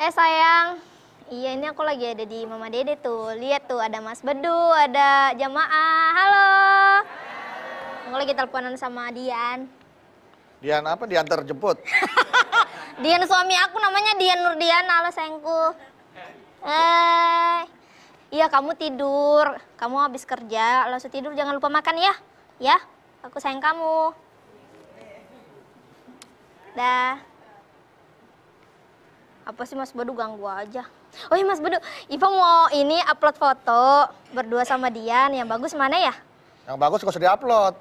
Sayang, iya ini aku lagi ada di Mama Dede tuh. Lihat tuh ada Mas Bedu, ada Jamaah. Halo. Aku lagi teleponan sama Dian. Dian apa? Diantar jemput? Dian suami aku namanya Dian Nurdian. Halo sayangku. Iya kamu tidur. Kamu habis kerja, langsung tidur jangan lupa makan ya. Ya, aku sayang kamu. Dah. Apa sih Mas Bedu ganggu aja. Oh iya Mas Bedu, Iva mau ini upload foto berdua sama Dian. Yang bagus mana ya? Yang bagus gak usah diupload.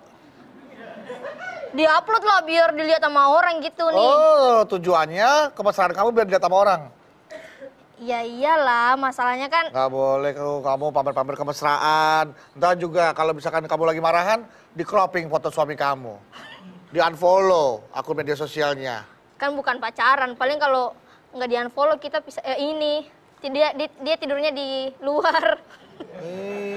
Diupload lah biar dilihat sama orang gitu nih. Oh, tujuannya kemesraan kamu biar dilihat sama orang? Ya iyalah, masalahnya kan... Gak boleh kamu pamer-pamer kemesraan. Ntar juga kalau misalkan kamu lagi marahan, di-cropping foto suami kamu. Di-unfollow akun media sosialnya. Kan bukan pacaran, paling kalau nggak di-unfollow kita bisa ini. Dia tidurnya di luar.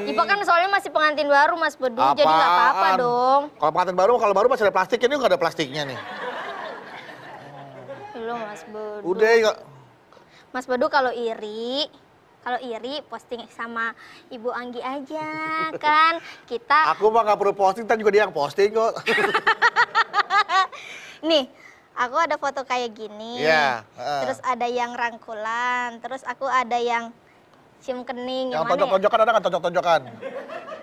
Ipa kan soalnya masih pengantin baru Mas Bedu, jadi nggak apa-apa dong. Kalau pengantin baru, kalau baru masih ada plastiknya, ini nggak ada plastiknya nih. Belum Mas Bedu. Udah ya. Mas Bedu kalau iri posting sama Ibu Anggi aja kan kita. Aku mah nggak perlu posting, kan juga dia yang posting kok. Nih, aku ada foto kayak gini. Iya. Terus ada yang rangkulan, terus aku ada yang cium kening. Yang mana tonjok-tonjokan ada nggak tonjok-tonjokan?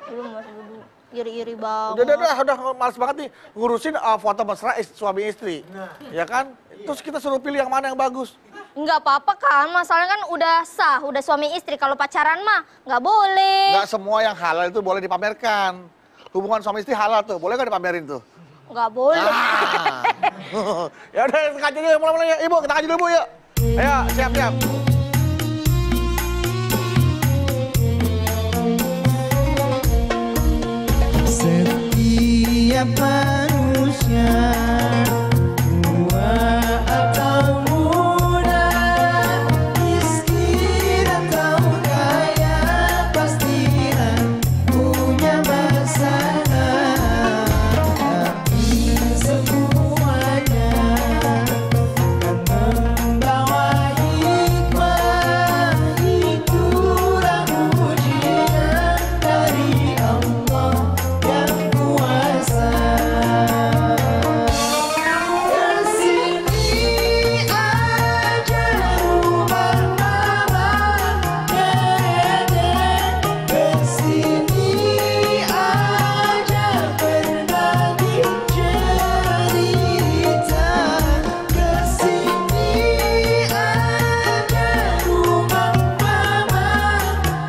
Belum Mas Bedu, iri-iri banget. Udah males banget nih ngurusin foto mesra suami istri. Ya kan? Terus kita suruh pilih yang mana yang bagus. Nggak apa-apa kan, masalahnya kan udah sah, udah suami istri. Kalau pacaran mah nggak boleh. Nggak semua yang halal itu boleh dipamerkan. Hubungan suami istri halal tuh, boleh nggak dipamerin tuh? Nggak boleh. Ya udah, kaji dulu, mulai ya. Ibu, kita kaji dulu, Bu, yuk. Ayo, siap-siap. Setiap manusia tua atau muda, miskin atau kaya, pasti punya masalah. Tapi semuanya akan membawa hikmah. Itulah ujian dari Allah yang kuasa. Kesini aja rumah mama, dede. Kesini aja berbagi cerita. Kesini aja rumah mama,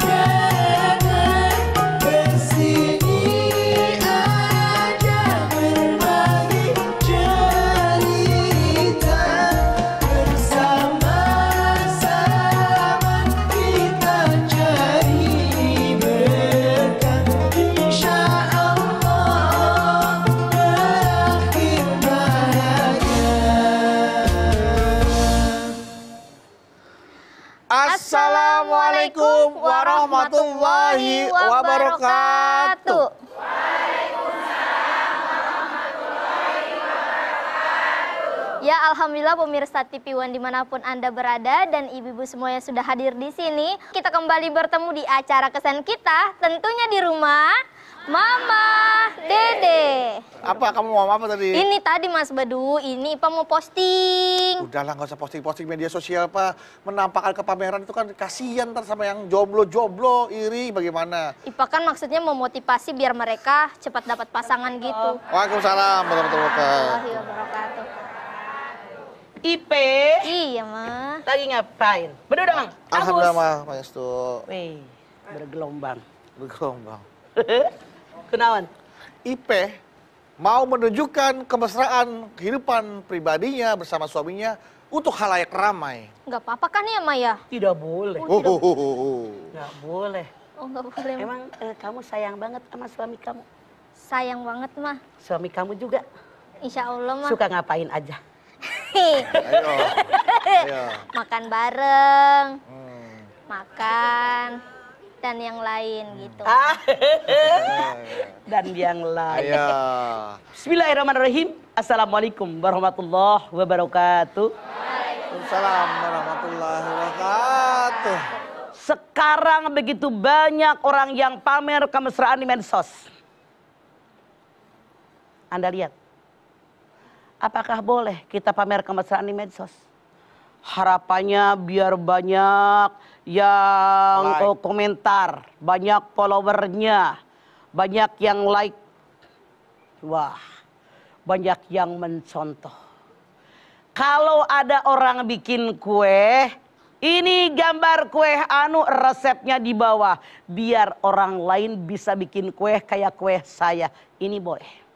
dede. Kesini aja berbagi cerita. Bersama-sama kita cari berkah, insya Allah berakhir bahagia. Assalamualaikum warahmatullahi wabarakatuh. Ya alhamdulillah pemirsa TV One dimanapun Anda berada dan ibu-ibu semua yang sudah hadir di sini. Kita kembali bertemu di acara kesan kita, tentunya di rumah Mama Dede. Apa, kamu mau apa tadi? Ini tadi Mas Bedu, ini Ipa mau posting. Udahlah, nggak usah posting-posting media sosial, Pak. Menampakkan kepameran itu kan kasihan ntar sama yang jomblo-jomblo, iri bagaimana. Ipa kan maksudnya memotivasi biar mereka cepat dapat pasangan gitu. Waalaikumsalam warahmatullahi wabarakatuh. Warahmatullahi wabarakatuh. Ipe, Iya mah. lagi ngapain? Bener dong, Alhamdulillah, Mah, Pangestu. Wih, bergelombang. Bergelombang. Kenawan? Ipe mau menunjukkan kemesraan kehidupan pribadinya bersama suaminya untuk khalayak ramai. Nggak apa-apa kan ya Maya? Tidak boleh. Nggak boleh. Oh nggak boleh. Ma. Emang kamu sayang banget sama suami kamu? Sayang banget mah. Suami kamu juga Insya Allah mah. suka ngapain aja? Ayo, ayo. Makan bareng, makan, dan yang lain gitu. Dan yang lain. Ayo. Bismillahirrahmanirrahim. Assalamualaikum warahmatullahi wabarakatuh. Waalaikumsalam warahmatullahi wabarakatuh. tuh? Sekarang begitu banyak orang yang pamer kemesraan di medsos. Anda lihat, apakah boleh kita pamer kemesraan di medsos? Harapannya biar banyak yang komentar, banyak followernya, banyak yang like. Wah, banyak yang mencontoh. Kalau ada orang bikin kue, ini gambar kue anu, resepnya di bawah. Biar orang lain bisa bikin kue kayak kue saya. Ini boleh.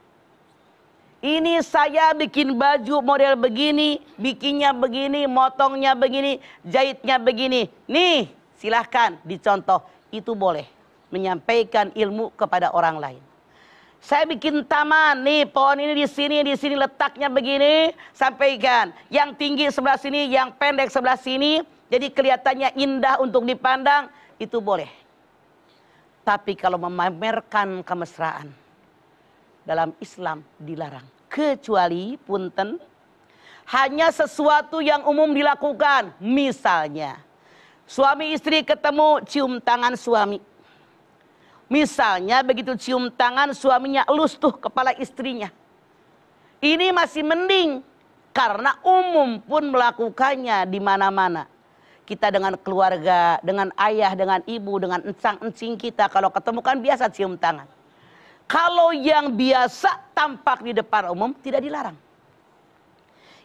Ini saya bikin baju model begini, bikinnya begini, motongnya begini, jahitnya begini. Nih, silahkan dicontoh. Itu boleh. Menyampaikan ilmu kepada orang lain. Saya bikin taman, nih pohon ini di sini letaknya begini, sampaikan. Yang tinggi sebelah sini, yang pendek sebelah sini, jadi kelihatannya indah untuk dipandang, itu boleh. Tapi kalau memamerkan kemesraan, dalam Islam dilarang. Kecuali, punten, hanya sesuatu yang umum dilakukan. Misalnya, suami istri ketemu, cium tangan suami. Misalnya begitu cium tangan suaminya elus tuh kepala istrinya. Ini masih mending karena umum pun melakukannya di mana-mana. Kita dengan keluarga, dengan ayah, dengan ibu, dengan encang-encing kita kalau ketemu kan biasa cium tangan. Kalau yang biasa tampak di depan umum tidak dilarang.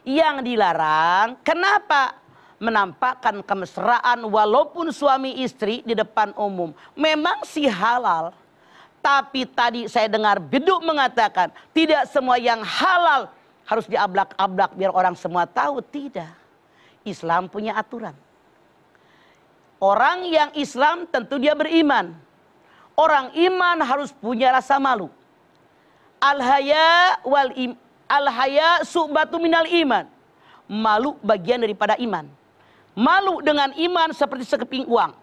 Yang dilarang kenapa? Menampakkan kemesraan walaupun suami istri di depan umum. Memang sih halal. Tapi tadi saya dengar Beduk mengatakan tidak semua yang halal harus diablak-ablak biar orang semua tahu. Tidak. Islam punya aturan. Orang yang Islam tentu dia beriman. Orang iman harus punya rasa malu. Al-haya su'batu minal iman. Malu bagian daripada iman. Malu dengan iman seperti sekeping uang.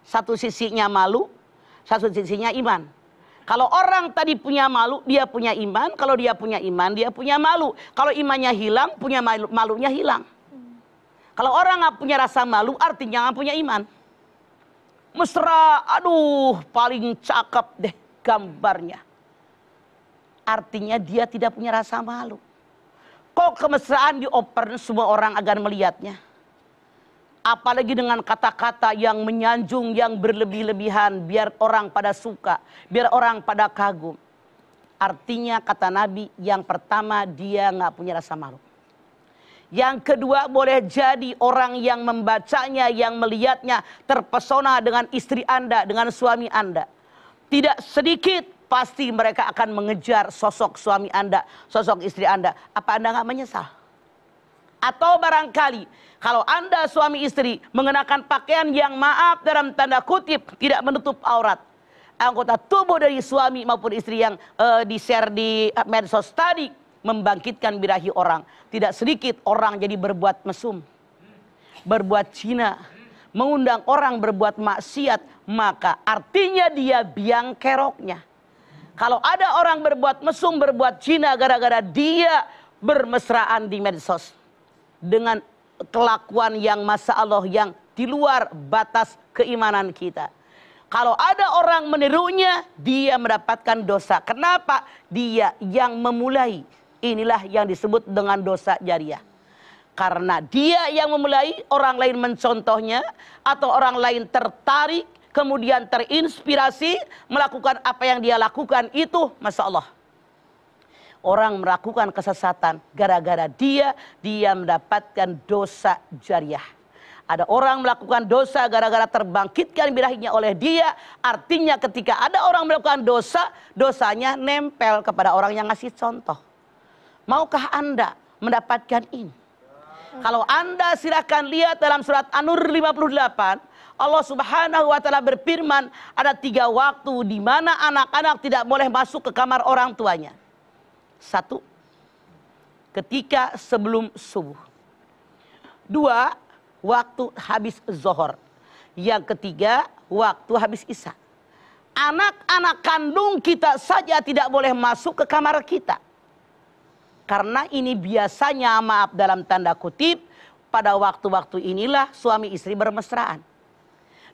Satu sisinya malu, satu sisinya iman. Kalau orang tadi punya malu, dia punya iman. Kalau dia punya iman, dia punya malu. Kalau imannya hilang, punya malunya hilang. Kalau orang nggak punya rasa malu, artinya nggak punya iman. Mesra, aduh, paling cakep deh gambarnya. Artinya dia tidak punya rasa malu. Kok kemesraan dioper semua orang agar melihatnya? Apalagi dengan kata-kata yang menyanjung, yang berlebih-lebihan. Biar orang pada suka, biar orang pada kagum. Artinya kata Nabi, yang pertama dia nggak punya rasa malu. Yang kedua boleh jadi orang yang membacanya, yang melihatnya terpesona dengan istri Anda, dengan suami Anda. Tidak sedikit pasti mereka akan mengejar sosok suami Anda, sosok istri Anda. Apa Anda nggak menyesal? Atau barangkali kalau Anda suami istri mengenakan pakaian yang maaf dalam tanda kutip tidak menutup aurat. Anggota tubuh dari suami maupun istri yang di-share di medsos tadi membangkitkan birahi orang. Tidak sedikit orang jadi berbuat mesum, berbuat zina, mengundang orang berbuat maksiat. Maka artinya dia biang keroknya. Kalau ada orang berbuat mesum, berbuat zina gara-gara dia bermesraan di medsos. Dengan kelakuan yang masya Allah yang di luar batas keimanan kita. Kalau ada orang menirunya, dia mendapatkan dosa. Kenapa? Dia yang memulai. Inilah yang disebut dengan dosa jariah. Karena dia yang memulai, orang lain mencontohnya, atau orang lain tertarik, kemudian terinspirasi, melakukan apa yang dia lakukan, itu masya Allah. Orang melakukan kesesatan gara-gara dia mendapatkan dosa jariah. Ada orang melakukan dosa gara-gara terbangkitkan birahinya oleh dia. Artinya ketika ada orang melakukan dosa, dosanya nempel kepada orang yang ngasih contoh. Maukah Anda mendapatkan ini? Kalau Anda silakan lihat dalam surat An-Nur 58. Allah Subhanahu wa ta'ala berfirman, ada 3 waktu di mana anak-anak tidak boleh masuk ke kamar orang tuanya. 1, ketika sebelum subuh. 2, waktu habis zuhur. Yang ketiga, waktu habis isya. Anak-anak kandung kita saja tidak boleh masuk ke kamar kita. Karena ini biasanya, maaf dalam tanda kutip, pada waktu-waktu inilah suami istri bermesraan.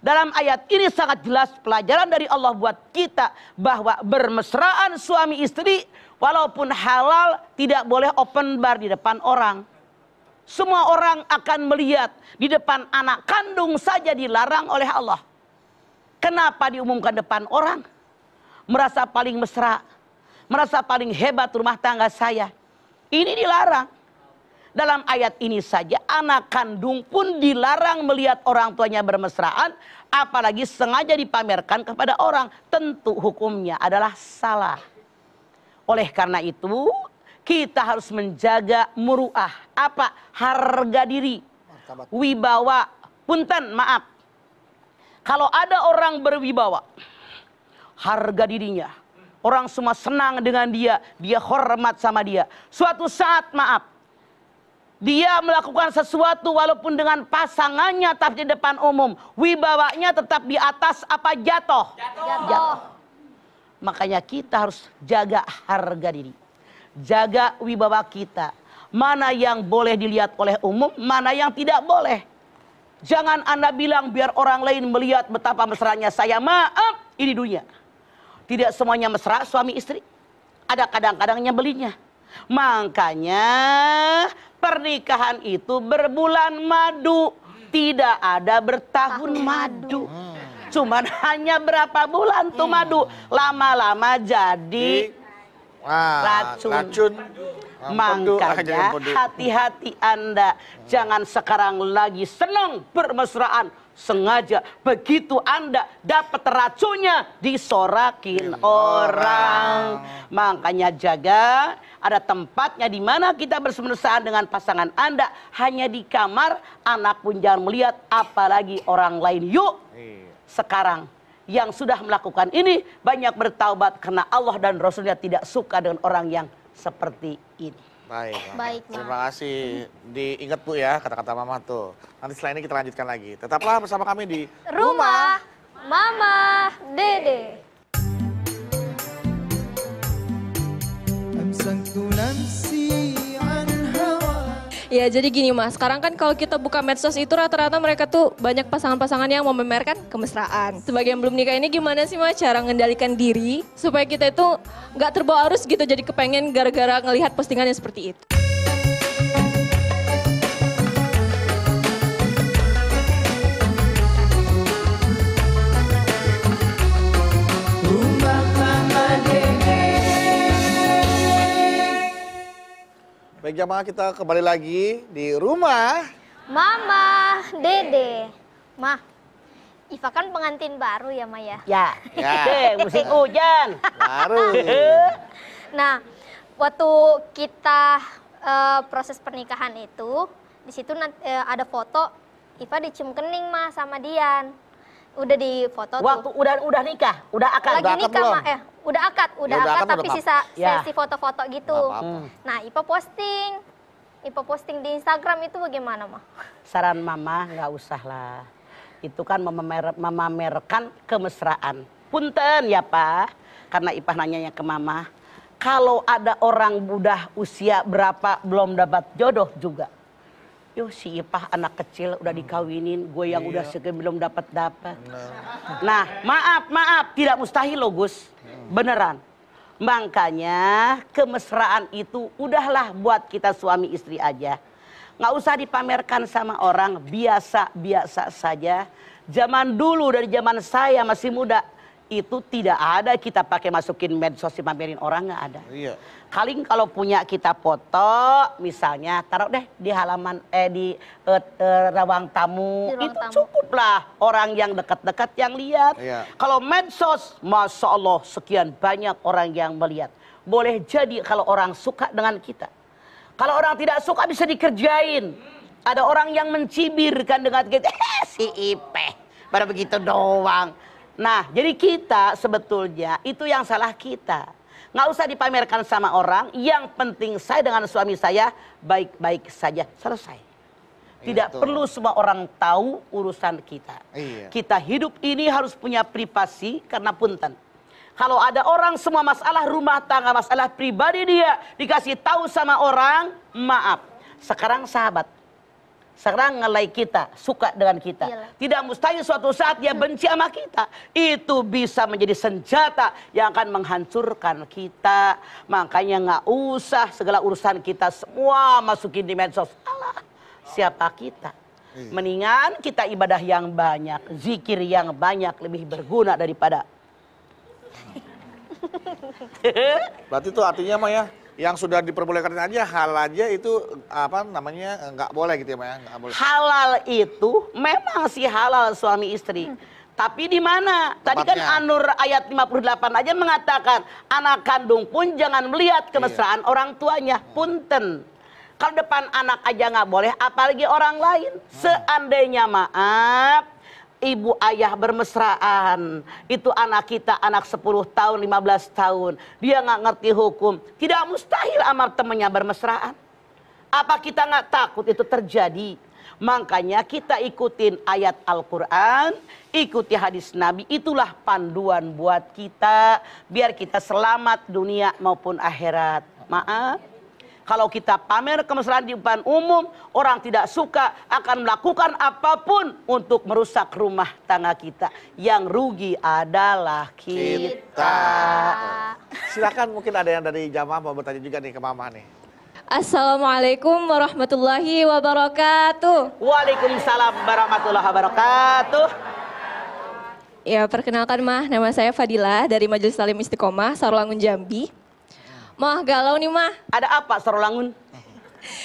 Dalam ayat ini sangat jelas pelajaran dari Allah buat kita bahwa bermesraan suami istri walaupun halal tidak boleh open bar di depan orang. Semua orang akan melihat, di depan anak kandung saja dilarang oleh Allah. Kenapa diumumkan depan orang? Merasa paling mesra, merasa paling hebat rumah tangga saya. Ini dilarang. Dalam ayat ini saja anak kandung pun dilarang melihat orang tuanya bermesraan, apalagi sengaja dipamerkan kepada orang. Tentu hukumnya adalah salah. Oleh karena itu kita harus menjaga muruah. Apa? Harga diri. Wibawa. Punten, maaf. Kalau ada orang berwibawa, harga dirinya, orang semua senang dengan dia, dia hormat sama dia. Suatu saat, maaf, dia melakukan sesuatu walaupun dengan pasangannya tapi di depan umum, wibawanya tetap di atas apa jatuh? Jatuh. Makanya kita harus jaga harga diri. Jaga wibawa kita. Mana yang boleh dilihat oleh umum, mana yang tidak boleh. Jangan Anda bilang biar orang lain melihat betapa mesranya saya. Maaf, ini dunia. Tidak semuanya mesra suami istri. Ada kadang-kadang nyebelinya. Makanya pernikahan itu berbulan madu. Tidak ada bertahun madu. Cuman hanya berapa bulan tuh madu. Lama-lama jadi racun. Makanya hati-hati Anda. Jangan sekarang lagi senang bermesraan. Sengaja begitu Anda dapat racunnya disorakin orang. Makanya jaga. Ada tempatnya di mana kita bermesraan dengan pasangan Anda. Hanya di kamar. Anak pun jangan melihat. Apalagi orang lain. Yuk sekarang yang sudah melakukan ini banyak bertaubat. Karena Allah dan Rasulnya tidak suka dengan orang yang seperti ini. Baik, Baik, Ma. terima kasih. Diingat Bu ya kata-kata Mama tuh. Nanti setelah ini kita lanjutkan lagi. Tetaplah bersama kami di Rumah Mama Dede. أمسكت نفسي عن هوى. Ya jadi gini Mas, sekarang kan kalau kita buka medsos itu rata-rata mereka tuh banyak pasangan-pasangan yang memamerkan kemesraan. Sebagai yang belum nikah ini gimana sih Mas cara mengendalikan diri supaya kita itu nggak terbawa arus gitu jadi kepengen gara-gara ngelihat postingannya seperti itu. Rumah Mama Dede. Baik jamaah, kita kembali lagi di rumah. Mama Dede. Ma, Iva kan pengantin baru ya Ma ya? Ya, Ya. musim hujan. Baru. Nah, waktu kita proses pernikahan itu, di situ ada foto Iva dicium kening Ma sama Dian. Udah di foto Waktu tuh. udah nikah, udah akad. Lagi Udah akad nikah belum? Ma, udah akad, udah Ya, udah akad akad tapi tetap. sisa Ya. sesi foto-foto gitu. Nggak apa-apa. Nah, Ipa posting di Instagram itu bagaimana Ma? Saran Mama nggak usah lah. Itu kan memamerkan kemesraan. Punten ya Pak, karena Ipah nanyanya ke Mama. Kalau ada orang udah usia berapa belum dapat jodoh juga. Yo si Ipah anak kecil udah dikawinin, gue yang udah segede belum dapat. Nah maaf tidak mustahil loh Gus, beneran. Makanya kemesraan itu udahlah buat kita suami istri aja. Nggak usah dipamerkan sama orang, biasa-biasa saja. Zaman dulu dari zaman saya masih muda, itu tidak ada kita pakai masukin medsos dipamerin orang, nggak ada. Iya. Paling kalau punya kita foto, misalnya taruh deh di halaman di ruang tamu, Di ruang itu tamu. cukuplah orang yang dekat-dekat yang lihat. Iya. Kalau medsos, masya Allah sekian banyak orang yang melihat. Boleh jadi kalau orang suka dengan kita. Kalau orang tidak suka bisa dikerjain. Ada orang yang mencibirkan dengan kita, si Ipeh, pada begitu doang. Nah, jadi kita sebetulnya itu yang salah kita. Nggak usah dipamerkan sama orang, yang penting saya dengan suami saya baik-baik saja, selesai. Tidak Itu. perlu semua orang tahu urusan kita. Iya. Kita hidup ini harus punya privasi karena punten. Kalau ada orang semua masalah rumah tangga, masalah pribadi dia dikasih tahu sama orang, maaf. Sekarang sahabat, sekarang nge-like kita, suka dengan kita. Iyalah. Tidak mustahil suatu saat dia benci sama kita. Itu bisa menjadi senjata yang akan menghancurkan kita. Makanya nggak usah segala urusan kita semua masukin di medsos. Alah, siapa kita? Mendingan kita ibadah yang banyak, zikir yang banyak, lebih berguna daripada. Berarti itu artinya mah ya, yang sudah diperbolehkan aja hal aja itu apa namanya nggak boleh gitu ya Maya, nggak boleh. Halal itu memang sih halal suami istri. Tapi di mana? Tadi kan Tempatnya. An-Nur ayat 58 aja mengatakan anak kandung pun jangan melihat kemesraan orang tuanya. Punten. Kalau depan anak aja nggak boleh, apalagi orang lain. Seandainya maaf, ibu ayah bermesraan, itu anak kita anak 10 tahun, 15 tahun. Dia nggak ngerti hukum. Tidak mustahil amar temannya bermesraan. Apa kita nggak takut itu terjadi? Makanya kita ikutin ayat Al-Quran, ikuti hadis Nabi. Itulah panduan buat kita. Biar kita selamat dunia maupun akhirat. Maaf. Kalau kita pamer kemesraan di depan umum, orang tidak suka, akan melakukan apapun untuk merusak rumah tangga kita. Yang rugi adalah kita. Silakan mungkin ada yang dari jamaah mau bertanya juga nih ke Mama nih. Assalamualaikum warahmatullahi wabarakatuh. Waalaikumsalam warahmatullahi wabarakatuh. Ya, perkenalkan Mah, nama saya Fadila dari Majelis Talim Istiqomah, Sarolangun Jambi. Mah, galau nih Mah. Ada apa Sarolangun?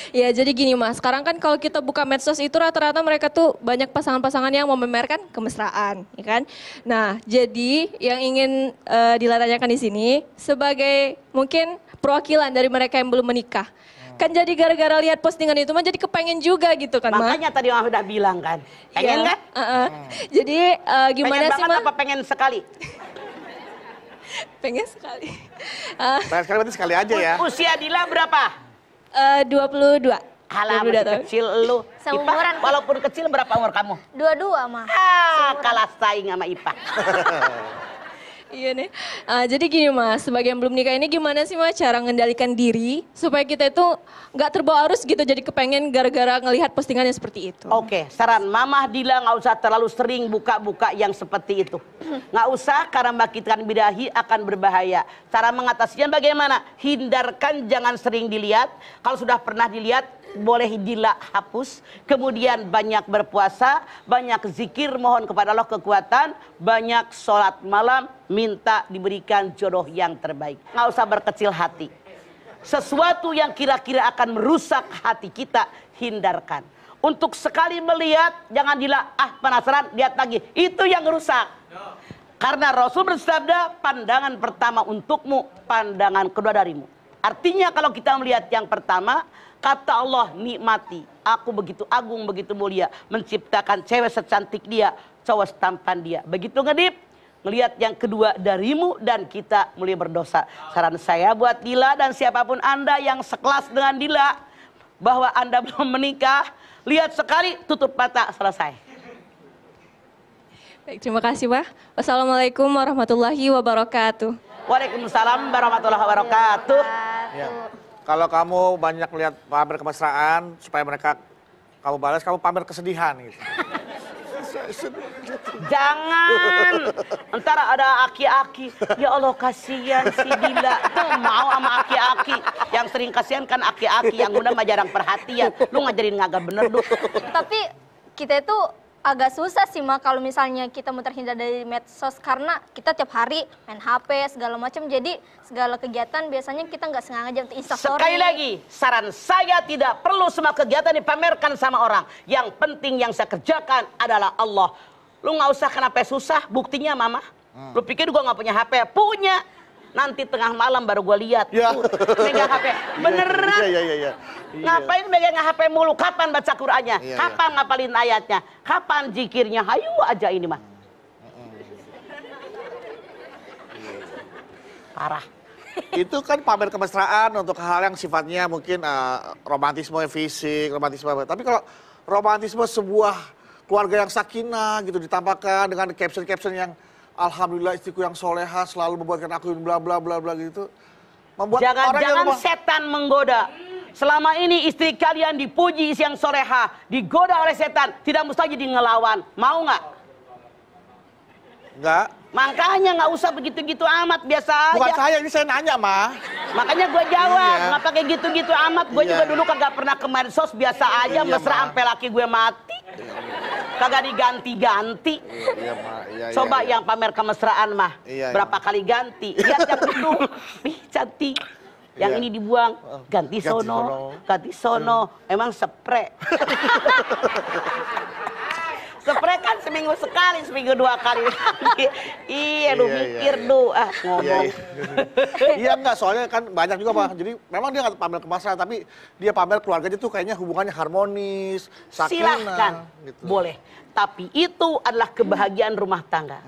Ya, jadi gini Mah, sekarang kan kalau kita buka medsos itu rata-rata mereka tuh banyak pasangan-pasangan yang memamerkan kemesraan, ya kan? Nah, jadi yang ingin Dila tanyakan di sini sebagai mungkin perwakilan dari mereka yang belum menikah. Kan jadi gara-gara lihat postingan itu mah jadi kepengen juga gitu kan Mah. Makanya tadi Mama udah bilang kan. Pengen Iya. kan? Jadi gimana Pengen sih banget Mah? apa pengen sekali? Pengen sekali. Nah, sekali berarti sekali aja ya. Usia Dila berapa? 22. Alah, 22 masih tahun. kecil lu. Seumuran. Ipa, walaupun kecil berapa umur kamu? Dua-dua mah. Kalah saing sama Ipa. Iya nih. Jadi gini Mas, sebagai yang belum nikah ini gimana sih Mas cara mengendalikan diri supaya kita itu nggak terbawa arus gitu jadi kepengen gara-gara ngelihat postingannya seperti itu. Oke, saran Mamah Dila nggak usah terlalu sering buka-buka yang seperti itu. Nggak usah karena membangkitkan bidahi akan berbahaya. Cara mengatasinya bagaimana? Hindarkan, jangan sering dilihat. Kalau sudah pernah dilihat, boleh Dila hapus. Kemudian banyak berpuasa, banyak zikir, mohon kepada Allah kekuatan, banyak sholat malam, minta diberikan jodoh yang terbaik. Nggak usah berkecil hati. Sesuatu yang kira-kira akan merusak hati kita, hindarkan. Untuk sekali melihat, jangan Dila, penasaran, lihat lagi. Itu yang rusak. Karena Rasul bersabda, pandangan pertama untukmu, pandangan kedua darimu. Artinya kalau kita melihat yang pertama, kata Allah, nikmati. Aku begitu agung, begitu mulia. Menciptakan cewek secantik dia, cowok setampan dia. Begitu ngedip, ngelihat yang kedua darimu dan kita mulai berdosa. Saran saya buat Dila dan siapapun Anda yang sekelas dengan Dila, bahwa Anda belum menikah, lihat sekali, tutup mata, selesai. Baik, terima kasih Pak. Wassalamualaikum warahmatullahi wabarakatuh. Waalaikumsalam warahmatullahi wabarakatuh. Ya. Kalau kamu banyak lihat pamer kemesraan supaya mereka kamu balas, kamu pamer kesedihan gitu. Jangan. Ntar ada aki-aki. Ya Allah kasihan si Dila. Tuh mau sama aki-aki. Yang sering kasihan kan aki-aki. Yang udah mah jarang perhatian. Lu ngajarin ngagak bener lu. Tapi kita itu agak susah sih mah kalau misalnya kita mau terhindar dari medsos karena kita tiap hari main HP segala macam, jadi segala kegiatan biasanya kita nggak sengaja untuk instastory. Sekali lagi, saran saya tidak perlu semua kegiatan dipamerkan sama orang. Yang penting yang saya kerjakan adalah Allah. Lu nggak usah kenapa susah, buktinya Mama. Lu pikir gua nggak punya HP? Punya. Nanti tengah malam baru gua lihat. Ya. Megang HP. Beneran. Iya. Ngapain megang HP mulu? Kapan baca Qur'annya? Iya, Kapan ngapalin ayatnya? Kapan zikirnya? Hayu aja ini mah. Parah. Itu kan pamer kemesraan untuk hal yang sifatnya mungkin romantisme fisik, romantisme apa. Tapi kalau romantisme sebuah keluarga yang sakinah gitu ditampakkan dengan caption-caption yang alhamdulillah istriku yang soleha selalu membuatkan aku bla bla bla bla gitu. Membuat orang yang Jangan-jangan setan menggoda. Selama ini istri kalian dipuji siang soleha, digoda oleh setan, tidak mustahil jadi ngelawan. Mau nggak? Enggak. Makanya nggak usah begitu-gitu amat, biasa aja. Bukan saya, ini saya nanya, Ma. Makanya gue jawab, Iya. nggak pakai gitu-gitu amat. Gue Iya. juga dulu kagak pernah ke medsos, biasa aja, Iya, mesra Ma. sampai laki gue mati. Kagak diganti-ganti. Iya, Ma. Iya, Coba iya. yang pamer kemesraan mah, Iya, berapa kali ganti. Lihat yang itu, ih cantik. Yang Iya. ini dibuang, ganti Ganti sono, sono. ganti sono. Emang spray. Spray kan seminggu sekali, seminggu 2 kali. Iya, lu Iya, mikir iya. du, Iya, ngomong. iya. Iya enggak, soalnya kan banyak juga, Pak. Jadi memang dia nggak pamer kemesraan, tapi dia pamer keluarganya tuh kayaknya hubungannya harmonis, sakinah. Silahkan, Gitu. boleh. Tapi itu adalah kebahagiaan rumah tangga.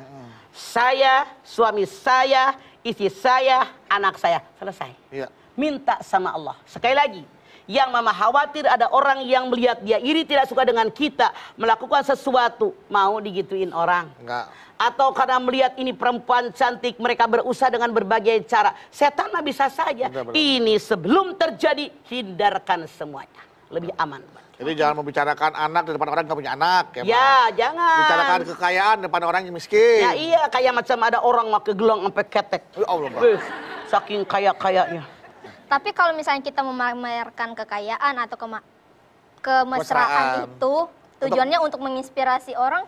Saya, suami saya, istri saya, anak saya. Selesai. Iya. Minta sama Allah. Sekali lagi, yang mama khawatir ada orang yang melihat dia iri, tidak suka dengan kita, melakukan sesuatu, mau digituin orang. Enggak. Atau karena melihat ini perempuan cantik, mereka berusaha dengan berbagai cara. Setan mah bisa saja. Benar. Ini sebelum terjadi, hindarkan semuanya. Lebih aman. Jadi jangan membicarakan anak di depan orang yang nggak punya anak, ya, Ma. Ya, jangan. Bicarakan kekayaan di depan orang yang miskin. Ya iya, kayak macam ada orang pakai gelang sampai ketek. Ya Allah, Pak. Wih, saking kaya-kayanya. Tapi kalau misalnya kita memamerkan kekayaan atau kemesraan Kemesraan. itu tujuannya untuk menginspirasi orang,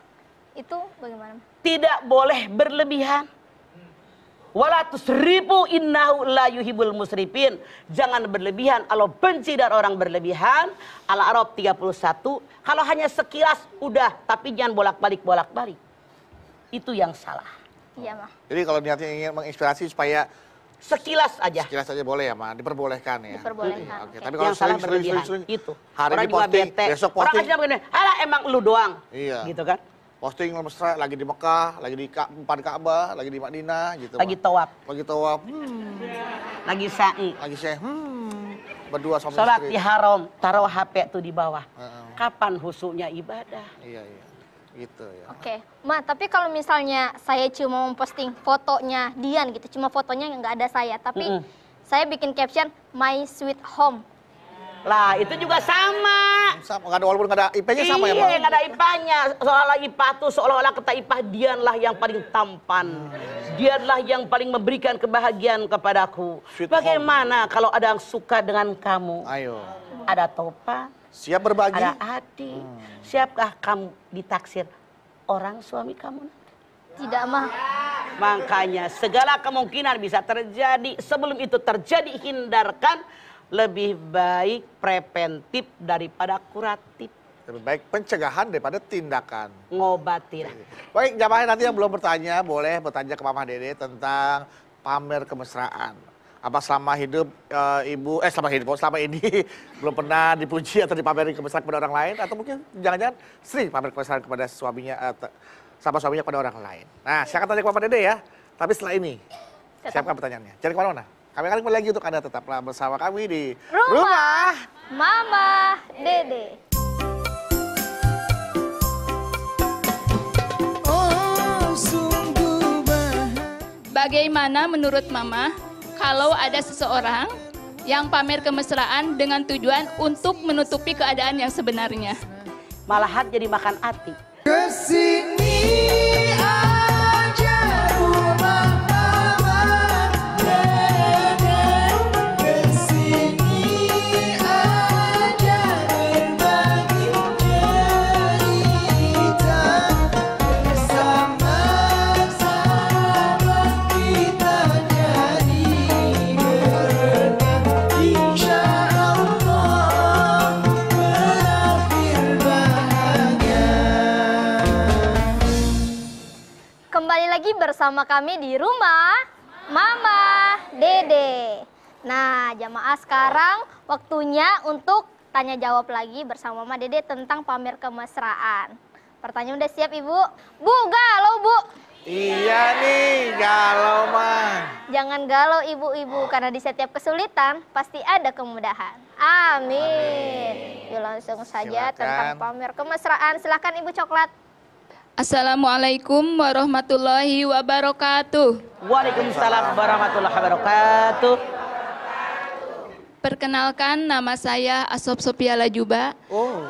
itu bagaimana? Tidak boleh berlebihan. Wala tusrifu innahu la yuhibbul musrifin. Jangan berlebihan. Allah benci dari orang berlebihan. Al-A'raf 31. Kalau hanya sekilas udah, tapi jangan bolak-balik. Itu yang salah. Iya, mah. Jadi kalau niatnya ingin menginspirasi supaya Sekilas aja. sekilas saja boleh ya, Ma? Diperbolehkan ya? Diperbolehkan, Oke, oke. tapi kalau Yang salah berlebihan. sering, Itu. hari Orang ini juga posting, bete. besok Orang posting, kan begini, alah emang lu doang. Iya. Gitu kan. posting mesra lagi di Mekah, lagi di depan Ka'bah, lagi di Madinah gitu. Lagi Ma. tawaf. Lagi tawaf, Lagi sa'i. lagi saya, berdua suami Sholat istri. di haram, taruh HP tuh di bawah. Heeh. Kapan husuknya ibadah? Iya, iya. Gitu ya. Oke, Ma, tapi kalau misalnya saya cuma memposting fotonya Dian gitu, cuma fotonya nggak ada saya, tapi saya bikin caption My Sweet Home. Lah itu juga sama. Sama, nggak ada, walaupun nggak ada IP-nya sama ya, Iya, Ma? nggak ada ipahnya. Seolah-olah ipah tuh seolah-olah kata ipah Dianlah yang paling tampan. Dianlah yang paling memberikan kebahagiaan kepadaku. Sweet Bagaimana kalau ada yang suka dengan kamu? Ayo. Ada Topa, Siap berbagi? ada Adi. Siapkah kamu ditaksir orang suami kamu? Tidak, Ma. Makanya segala kemungkinan bisa terjadi. Sebelum itu terjadi, hindarkan. Lebih baik preventif daripada kuratif. Lebih baik pencegahan daripada tindakan. Ngobatin. Baik, jamaah nanti yang belum bertanya, boleh bertanya ke Mama Dede tentang pamer kemesraan. Apa selama hidup selama ini belum pernah dipuji atau dipamerin kemesraan kepada orang lain, atau mungkin jangan-jangan sering pamer kemesraan kepada suaminya sama suaminya kepada orang lain. Nah, silakan tanya ke Mama Dede ya. Tapi setelah ini, siapkan pertanyaannya. Jangan kemana-mana. Kami akan kembali lagi untuk Anda tetaplah bersama kami di Rumah Mama Dede. Oh sungguh bahagia. Bagaimana menurut Mama kalau ada seseorang yang pamer kemesraan dengan tujuan untuk menutupi keadaan yang sebenarnya? Malahan jadi makan hati. Kesini aja rumah Mama Dede. Kesini aja berbagi cerita. Bersama-sama kita jadi berkah. Insya Allah berakhir bahagia. Kembali lagi bersama kami di Rumah Mama Dede. Nah, jamaah, sekarang waktunya untuk tanya jawab lagi bersama Mama Dede tentang pamer kemesraan. Pertanyaan udah siap, Ibu? Bu, galau, Bu. Iya nih, galau mah. Jangan galau, ibu-ibu, karena di setiap kesulitan pasti ada kemudahan. Amin. Yuk langsung saja Silakan. tentang pamer kemesraan. Silakan Ibu Coklat. Assalamualaikum warahmatullahi wabarakatuh. Waalaikumsalam warahmatullahi wabarakatuh. Perkenalkan, nama saya Asop Sophia Lajuba Oh.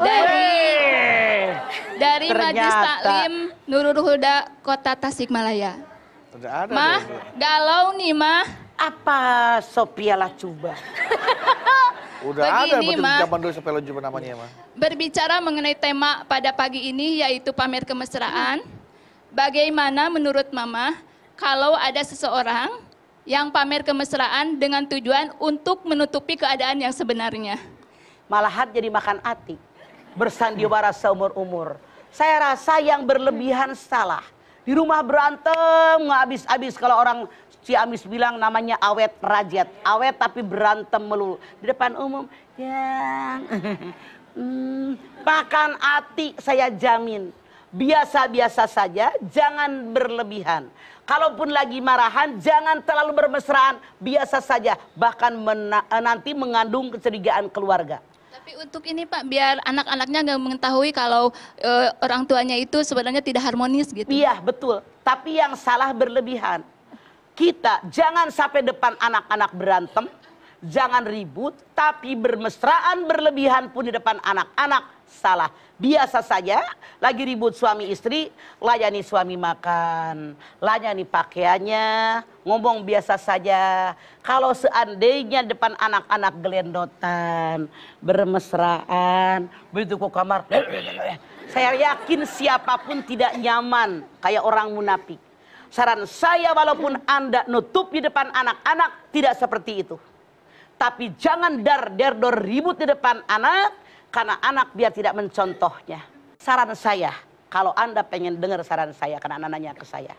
dari Majelis Ternyata. Taklim Nurul Huda Kota Tasikmalaya. Udah ada. Mah, deh. galau nih mah. Apa Sophia Lajuba? Udah ada Begini, betul Ma. zaman dulu sampai lo namanya mah. Berbicara mengenai tema pada pagi ini yaitu pamer kemesraan. Bagaimana menurut Mama kalau ada seseorang yang pamer kemesraan dengan tujuan untuk menutupi keadaan yang sebenarnya? Malahan jadi makan hati. Bersandiwara seumur umur. Saya rasa yang berlebihan salah. Di rumah berantem nggak habis-habis. Kalau orang Ciamis bilang namanya awet rajat. Awet tapi berantem melulu. Di depan umum. Yang makan hati saya jamin. Biasa-biasa saja, jangan berlebihan. Kalaupun lagi marahan, jangan terlalu bermesraan. Biasa saja, bahkan nanti mengandung kecurigaan keluarga. Tapi untuk ini Pak, biar anak-anaknya nggak mengetahui kalau orang tuanya itu sebenarnya tidak harmonis gitu. Iya, betul. Tapi yang salah berlebihan. Kita jangan sampai depan anak-anak berantem, jangan ribut, tapi bermesraan berlebihan pun di depan anak-anak salah. Biasa saja, lagi ribut suami istri, layani suami makan, layani pakaiannya, ngomong biasa saja. Kalau seandainya depan anak-anak gelendotan, bermesraan, begitu ke kamar, saya yakin siapapun tidak nyaman kayak orang munafik. Saran saya walaupun Anda nutup di depan anak-anak tidak seperti itu. Tapi jangan dar-der-dor ribut di depan anak karena anak biar tidak mencontohnya. Saran saya, kalau Anda pengen dengar saran saya karena anak nanya ke saya.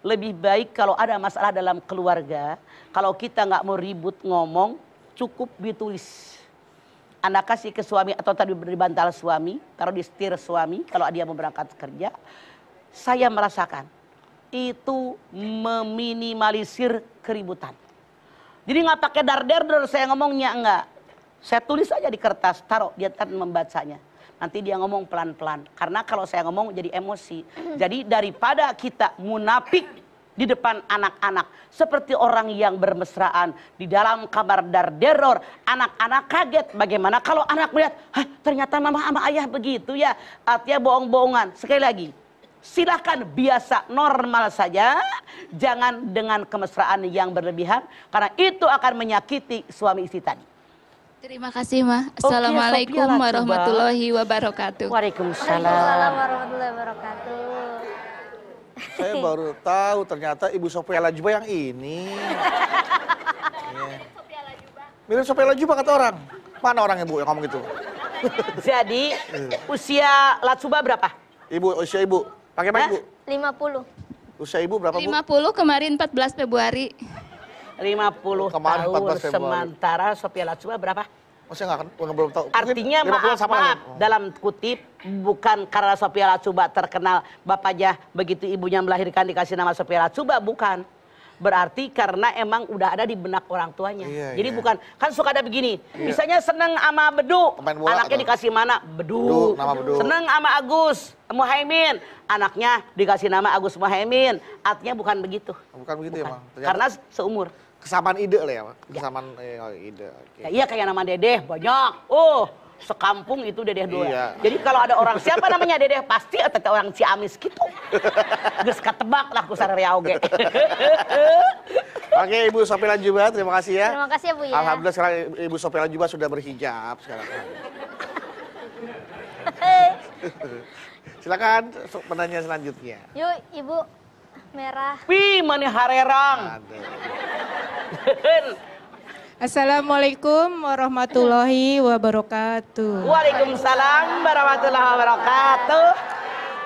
Lebih baik kalau ada masalah dalam keluarga, kalau kita nggak mau ribut ngomong, cukup ditulis. Anda kasih ke suami atau tadi di bantal suami, taruh di setir suami kalau dia mau berangkat kerja. Saya merasakan itu meminimalisir keributan. Jadi nggak pakai dar-der saya ngomongnya, enggak. Saya tulis aja di kertas, taruh dia akan membacanya. Nanti dia ngomong pelan-pelan. Karena kalau saya ngomong jadi emosi. Jadi daripada kita munafik di depan anak-anak seperti orang yang bermesraan di dalam kamar dar-deror, anak-anak kaget. Bagaimana kalau anak melihat, hah, ternyata mama sama ayah begitu ya, artinya bohong-bohongan. Sekali lagi, silahkan biasa normal saja, jangan dengan kemesraan yang berlebihan karena itu akan menyakiti suami istri tadi. Terima kasih Ma. Oke, Assalamualaikum Sophia Lajuba. warahmatullahi wabarakatuh. Waalaikumsalam. Waalaikumsalam warahmatullahi wabarakatuh. Saya baru tahu ternyata Ibu Sophia Lajuba yang ini. Mirip Sophia Lajuba kata orang. Mana orangnya Bu yang ngomong gitu? Jadi usia Lajuba berapa? Ibu, usia Ibu. Pakai mic Bu. 50. Usia Ibu berapa Bu? 50 kemarin 14 Februari. 50 Kemarin tahun 14 Februari. sementara Sophia Lajuba berapa? Oh, saya belum tahu. Artinya Mungkin 50 sama maaf, lagi. dalam kutip bukan karena Sophia Lajuba terkenal bapaknya begitu ibunya melahirkan dikasih nama Sophia Lajuba, bukan. Berarti karena emang udah ada di benak orang tuanya. Iya, Jadi iya. bukan, kan suka ada begini, misalnya seneng sama Bedu, Pemain bola anaknya atau- dikasih mana? Bedu, nama Bedu. Seneng sama Agus Muhaimin, anaknya dikasih nama Agus Muhaimin. Artinya bukan begitu. Bukan begitu ya, Bang. Ternyata Karena seumur. kesamaan ide lah ya, Bang. Kesamaan ide. Oke. Ya, iya kayak nama Dedeh banyak. Oh, sekampung itu Dedeh dua. Iya. Jadi kalau ada orang siapa namanya Dedeh pasti atau orang Ciamis gitu. Geus katebak lah ku sararea oge. Oke, Ibu Sophia Lajuba, terima kasih ya. Terima kasih ya Bu ya. Alhamdulillah sekarang Ibu Sophia Lajuba sudah berhijab sekarang. Silakan penanya selanjutnya. Yuk Ibu merah. Wih, mana harerang. Aduh. Assalamualaikum warahmatullahi wabarakatuh. Waalaikumsalam warahmatullahi wabarakatuh.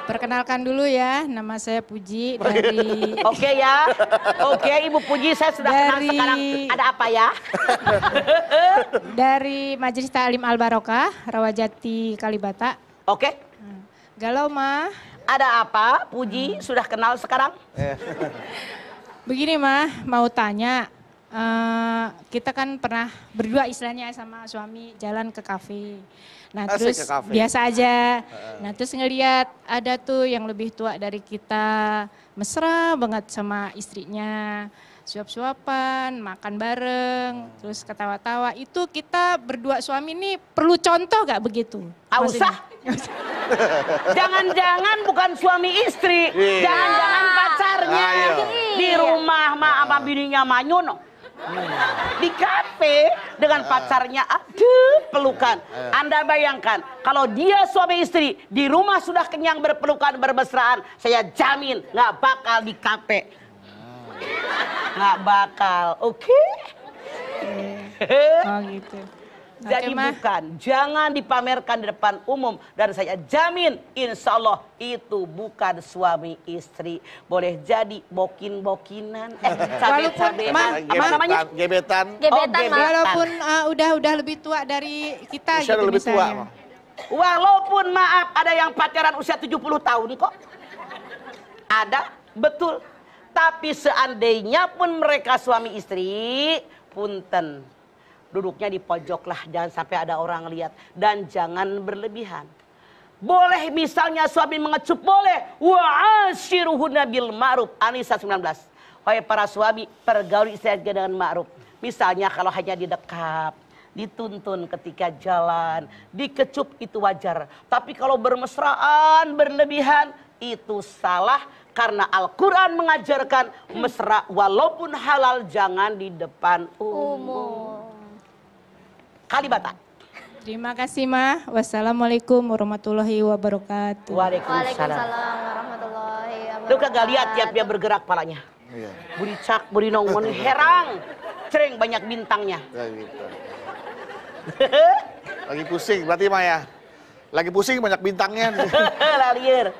Perkenalkan dulu ya, nama saya Puji dari Oke ya. Oke, Ibu Puji saya sudah kenal Dari- sekarang. Ada apa ya? dari Majelis Ta'lim Al Barokah, Rawajati Kalibata. Oke. Galau mah, Ada apa? Puji sudah kenal sekarang? begini mah mau tanya, kita kan pernah berdua istilahnya sama suami jalan ke kafe. Nah Asik terus ke kafe. biasa aja. Nah terus ngelihat ada tuh yang lebih tua dari kita, mesra banget sama istrinya. suap-suapan, makan bareng, terus ketawa-tawa. Itu kita berdua suami ini perlu contoh gak begitu? Usah. Jangan-jangan bukan suami istri, jangan-jangan pacarnya. Di rumah sama bininya manyun. Di kafe dengan pacarnya, aduh pelukan. Anda bayangkan, kalau dia suami istri, di rumah sudah kenyang berpelukan, bermesraan, saya jamin nggak bakal di kafe. Nggak bakal, oke? Oh gitu. Jadi Oke, Ma. bukan, jangan dipamerkan di depan umum. Dan saya jamin, insya Allah itu bukan suami istri. Boleh jadi bokin-bokinan, cabe-cabean. Apa namanya? Gebetan. Gebetan, Ma. Walaupun udah lebih tua dari kita Usia gitu lebih tua, misalnya. Ma. Walaupun maaf ada yang pacaran usia 70 tahun kok. Ada, betul. Tapi seandainya pun mereka suami istri, punten. Duduknya di pojok lah, jangan sampai ada orang lihat. Dan jangan berlebihan. Boleh misalnya suami mengecup, boleh. Wa'ashiruhunna bil ma'ruf. An-Nisa 19. Wahai para suami, pergauli istri dengan ma'ruf. Misalnya kalau hanya didekap, dituntun ketika jalan, dikecup itu wajar. Tapi kalau bermesraan, berlebihan, itu salah. Karena Al-Quran mengajarkan mesra walaupun halal jangan di depan umum. Kalibata. Terima kasih, Ma. Wassalamualaikum warahmatullahi wabarakatuh. Waalaikumsalam warahmatullahi wabarakatuh. Lu kagak lihat tiap dia bergerak palanya. Iya. Budi cak, budi nongmon, herang. Cereng banyak bintangnya. Ya, gitu. Lagi pusing berarti mah ya. Lagi pusing banyak bintangnya. Lalier.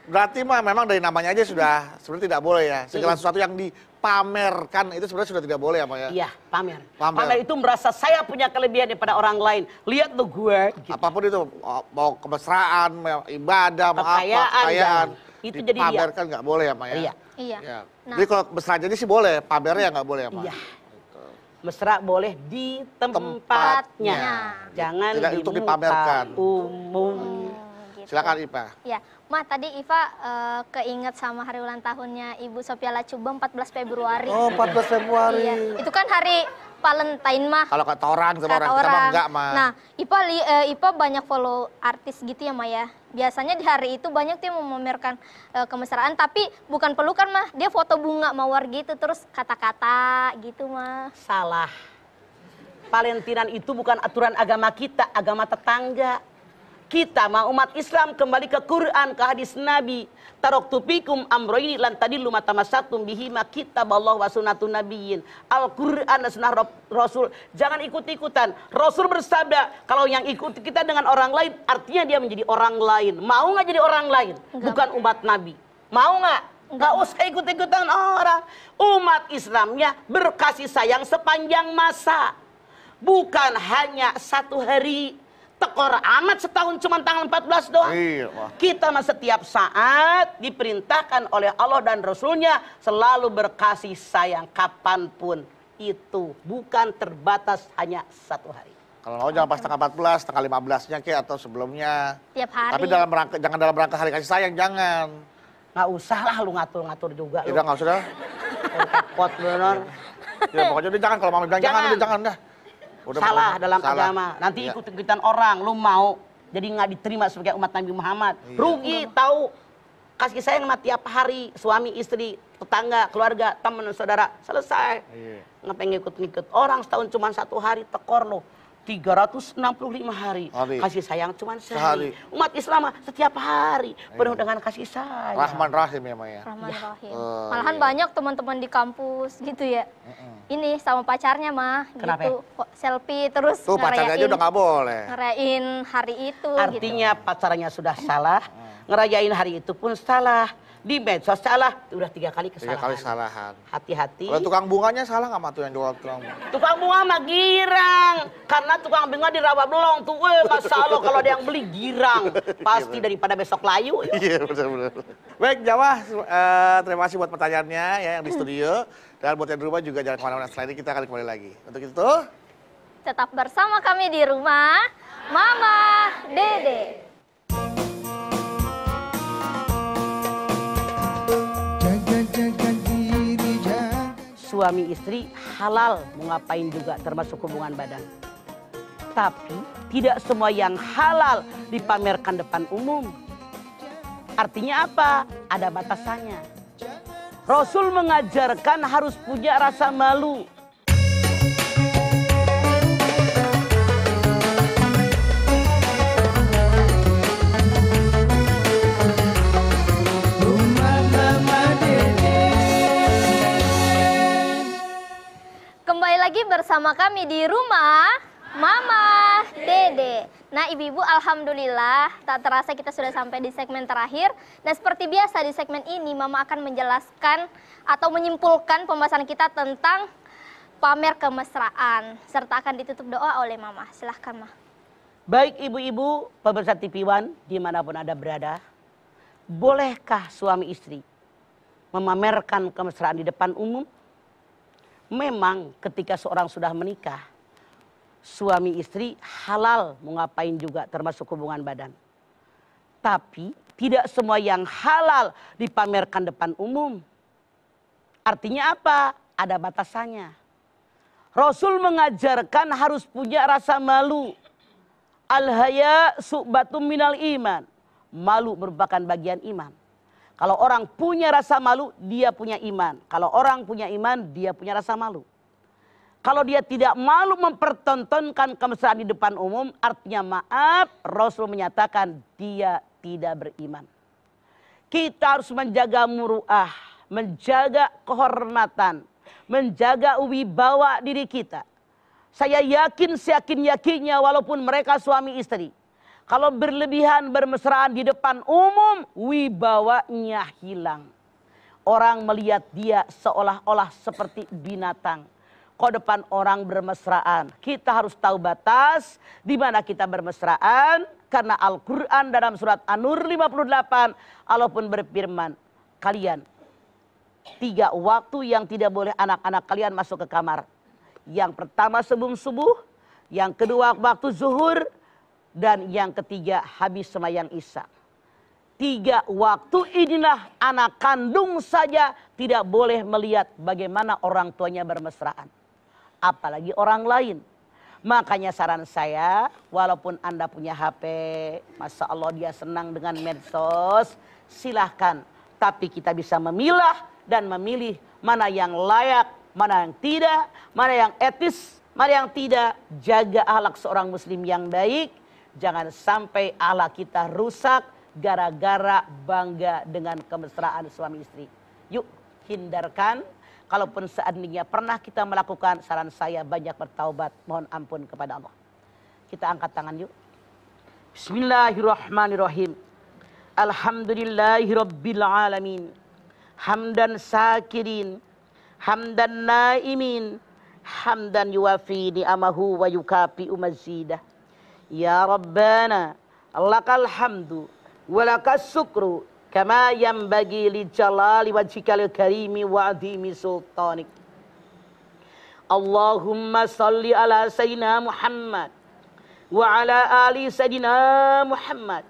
Berarti mah memang dari namanya aja sudah sebenarnya tidak boleh ya. Segala sesuatu yang dipamerkan itu sebenarnya sudah tidak boleh ya, Ma ya. Iya, pamer. Pamer. Pamer itu merasa saya punya kelebihan daripada orang lain. Lihat tuh gue. Gitu. Apapun itu, mau kemesraan, mau ibadah, mau apa, Kekayaan, kekayaan. itu jadi dia. Dipamerkan nggak boleh ya, Ma ya. Iya. Iya. Ya. Nah. Jadi kalau mesra jadi sih boleh, pamernya nggak boleh ya, Ma. Iya. Mesra boleh di tempatnya. Jangan Tidak di untuk muka dipamerkan. umum. Gitu. Silakan Ipa. Ya, Ma tadi Iva keinget sama hari ulang tahunnya Ibu Sophia Lacuba 14 Februari. Oh, 14 Februari. Iya, itu kan hari Valentine mah. Kalau kata orang sama Kata orang, kita mah enggak, Ma. Nah, Ipa banyak follow artis gitu ya, Ma ya. Biasanya di hari itu banyak dia memamerkan kemesraan, tapi bukan pelukan, mah. Dia foto bunga mawar gitu, terus kata-kata gitu, mah. Salah. Valentinan itu bukan aturan agama kita, agama tetangga. Kita mah umat Islam kembali ke Quran, ke hadis Nabi. Taraktu fikum amroini lan tadillu ma tamassaktum bihi ma kitaballah wa sunnatun nabiyyin. Al-Quran dan sunnah Rasul. Jangan ikut-ikutan. Rasul bersabda, kalau yang ikut kita dengan orang lain, artinya dia menjadi orang lain. Mau nggak jadi orang lain? Enggak. Bukan umat Nabi. Mau nggak? Nggak usah ikut-ikutan orang. Umat Islamnya berkasih sayang sepanjang masa. Bukan hanya satu hari. Tekor amat setahun cuma tanggal 14 doang. Iya, Pak. Kita mah setiap saat diperintahkan oleh Allah dan Rasulnya selalu berkasih sayang kapanpun. Itu bukan terbatas hanya satu hari. Kalau mau jangan pas tanggal 14, tanggal 15-nya ke atau sebelumnya. Tiap hari. Tapi jangan dalam rangka hari kasih sayang, jangan. Nggak usah lah lu ngatur-ngatur juga. Udah nggak usah dah. Repot bener. Ya pokoknya udah jangan, kalau mama bilang jangan, udah jangan dah. Udah, Salah pokoknya dalam salah. agama. Nanti Iya. ikut-ikutan orang, lu mau. Jadi nggak diterima sebagai umat Nabi Muhammad. Iya. Rugi tahu. Kasih sayang sama tiap hari, suami, istri, tetangga, keluarga, teman, saudara. Selesai. Iya. Ngapain ngikut-ngikut. Orang setahun cuma satu hari tekor lo. 365 hari. Kasih sayang cuma sehari. Umat Islam mah setiap hari penuh dengan kasih sayang. Rahman Rahim ya, Maya. Rahman Rahim. Oh, Malahan iya. banyak teman-teman di kampus gitu ya. Ini sama pacarnya mah Kenapa gitu. Selfie terus Tuh pacarnya aja udah nggak boleh. ngerayain hari itu Artinya gitu. pacarnya sudah salah, ngerayain hari itu pun salah. Di medsos salah, udah 3 kali 3 kesalahan. kali kesalahan. Hati-hati. Kalau tukang bunganya salah nggak mah tuh yang jual tukang bunga? Tukang bunga mah girang. Karena tukang bunga di rawa belong tuh. Masya Allah kalau ada yang beli girang. Pasti daripada besok layu. Iya benar-benar. Baik Jawa, terima kasih buat pertanyaannya ya yang di studio. Dan buat yang di rumah juga jangan kemana-mana, setelah ini kita akan kembali lagi. Untuk itu, Tetap bersama kami di rumah Mama Dede. Jaga-jaga diri, jaga suami istri halal mau ngapain juga termasuk hubungan badan. Tapi tidak semua yang halal dipamerkan depan umum. Artinya apa? Ada batasannya. Rasul mengajarkan harus punya rasa malu. Kembali lagi bersama kami di rumah Mama Dede. Nah ibu-ibu, alhamdulillah tak terasa kita sudah sampai di segmen terakhir. Dan seperti biasa di segmen ini Mama akan menjelaskan atau menyimpulkan pembahasan kita tentang pamer kemesraan. Serta akan ditutup doa oleh Mama. Silahkan Ma. Baik ibu-ibu pemirsa TV One dimanapun Anda berada. Bolehkah suami istri memamerkan kemesraan di depan umum? Memang ketika seorang sudah menikah, suami istri halal mau ngapain juga termasuk hubungan badan. Tapi tidak semua yang halal dipamerkan depan umum. Artinya apa? Ada batasannya. Rasul mengajarkan harus punya rasa malu. Al-haya su'batum minal iman. Malu merupakan bagian iman. Kalau orang punya rasa malu, dia punya iman. Kalau orang punya iman, dia punya rasa malu. Kalau dia tidak malu mempertontonkan kemesraan di depan umum, artinya maaf, Rasul menyatakan dia tidak beriman. Kita harus menjaga muruah, menjaga kehormatan, menjaga wibawa diri kita. Saya yakin, seyakin-yakinnya walaupun mereka suami istri, kalau berlebihan bermesraan di depan umum, wibawanya hilang. Orang melihat dia seolah-olah seperti binatang. Kok depan orang bermesraan? Kita harus tahu batas di mana kita bermesraan. Karena Al-Quran dalam surat An-Nur 58, Allah pun berfirman, kalian 3 waktu yang tidak boleh anak-anak kalian masuk ke kamar. Yang pertama sebelum subuh, yang kedua waktu zuhur, dan yang ketiga habis sembahyang isya. 3 waktu inilah anak kandung saja tidak boleh melihat bagaimana orang tuanya bermesraan. Apalagi orang lain. Makanya saran saya, walaupun Anda punya HP, Masya Allah dia senang dengan medsos, silahkan. Tapi kita bisa memilah dan memilih mana yang layak, mana yang tidak, mana yang etis, mana yang tidak. Jaga akhlak seorang muslim yang baik. Jangan sampai akhlak kita rusak gara-gara bangga dengan kemesraan suami istri. Yuk hindarkan. Kalaupun seandainya pernah kita melakukan, saran saya banyak bertaubat. Mohon ampun kepada Allah. Kita angkat tangan yuk. Bismillahirrahmanirrahim. Alhamdulillahirabbil alamin. Hamdan sakirin, hamdan naimin, hamdan yuwafi ni'amahu wa yukafi'u mazidah. Ya Rabbana, lakal hamdu, walakas syukru, kama yanbaghi li jalali wajhikal karimi wa adhimi sultanik. Allahumma salli ala Sayyidina Muhammad, wa ala ali Sayyidina Muhammad.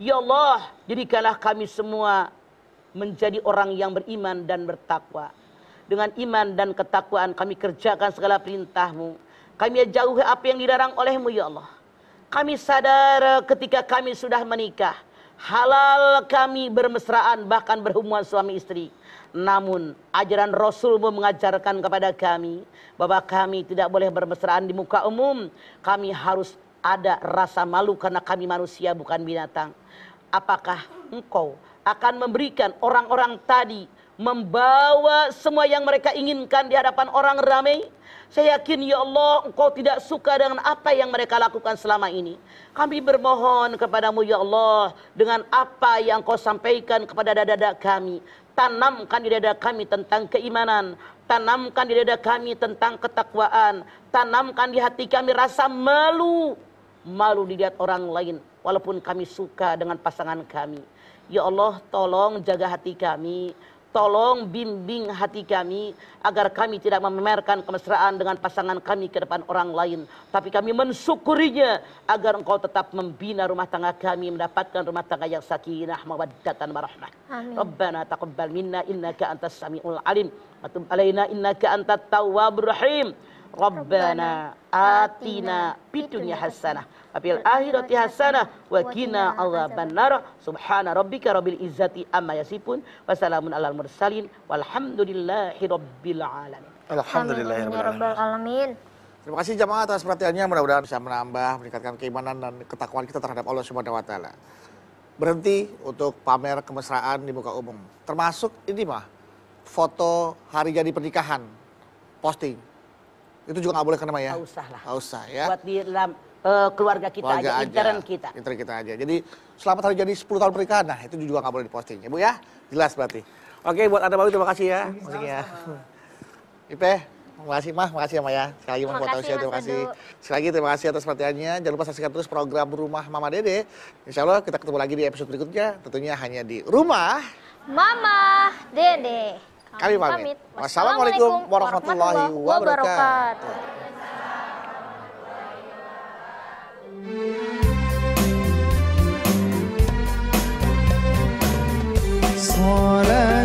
Ya Allah, jadikanlah kami semua menjadi orang yang beriman dan bertakwa. Dengan iman dan ketakwaan kami kerjakan segala perintah-Mu. Kami jauhi apa yang dilarang oleh-Mu ya Allah. Kami sadar ketika kami sudah menikah, halal kami bermesraan bahkan berhubungan suami istri. Namun ajaran Rasul mengajarkan kepada kami bahwa kami tidak boleh bermesraan di muka umum. Kami harus ada rasa malu karena kami manusia bukan binatang. Apakah engkau akan memberikan orang-orang tadi membawa semua yang mereka inginkan di hadapan orang ramai? Saya yakin ya Allah engkau tidak suka dengan apa yang mereka lakukan selama ini. Kami bermohon kepadamu ya Allah, dengan apa yang kau sampaikan kepada dada-dada kami, tanamkan di dada kami tentang keimanan, tanamkan di dada kami tentang ketakwaan, tanamkan di hati kami rasa malu, malu dilihat orang lain walaupun kami suka dengan pasangan kami. Ya Allah tolong jaga hati kami, Tolong bimbing hati kami agar kami tidak memamerkan kemesraan dengan pasangan kami ke depan orang lain. Tapi kami mensyukurinya agar Engkau tetap membina rumah tangga kami mendapatkan rumah tangga yang sakinah, mawaddatan, warahmah. Amin. Rabbana taqabbal minna innaka antas samiul alim wa tub alaina innaka antat tawwabur rahim. Rabbana atina fid dunya hasanah wa fil akhirati hasanah wa qina adzabannar. Subhana rabbika rabbil izzati amma yasifun wa salamun alal mursalin walhamdulillahi rabbil alamin. Alhamdulillahirabbil alamin. Terima kasih jamaah atas perhatiannya, mudah-mudahan bisa menambah, meningkatkan keimanan dan ketakwaan kita terhadap Allah Subhanahu wa taala. Berhenti untuk pamer kemesraan di muka umum. Termasuk ini mah foto hari jadi pernikahan, posting. Itu juga nggak boleh kena ya? Nggak usah lah. Nggak usah ya. Buat di dalam keluarga kita aja, intern kita. Intern kita aja. Jadi selamat hari jadi 10 tahun pernikahan, nah itu juga nggak boleh diposting ya Bu ya? Jelas berarti. Oke, buat Anda baru terima kasih ya. Musiknya. Ipe, terima kasih Mah, makasih ya Mah ya. Sekali lagi buat Tausia, terima kasih. Sekali lagi terima kasih atas perhatiannya. Jangan lupa saksikan terus program Rumah Mama Dede. Insya Allah kita ketemu lagi di episode berikutnya. Tentunya hanya di Rumah Mama Dede. Kami pamit. Wassalamualaikum warahmatullahi wabarakatuh. Salat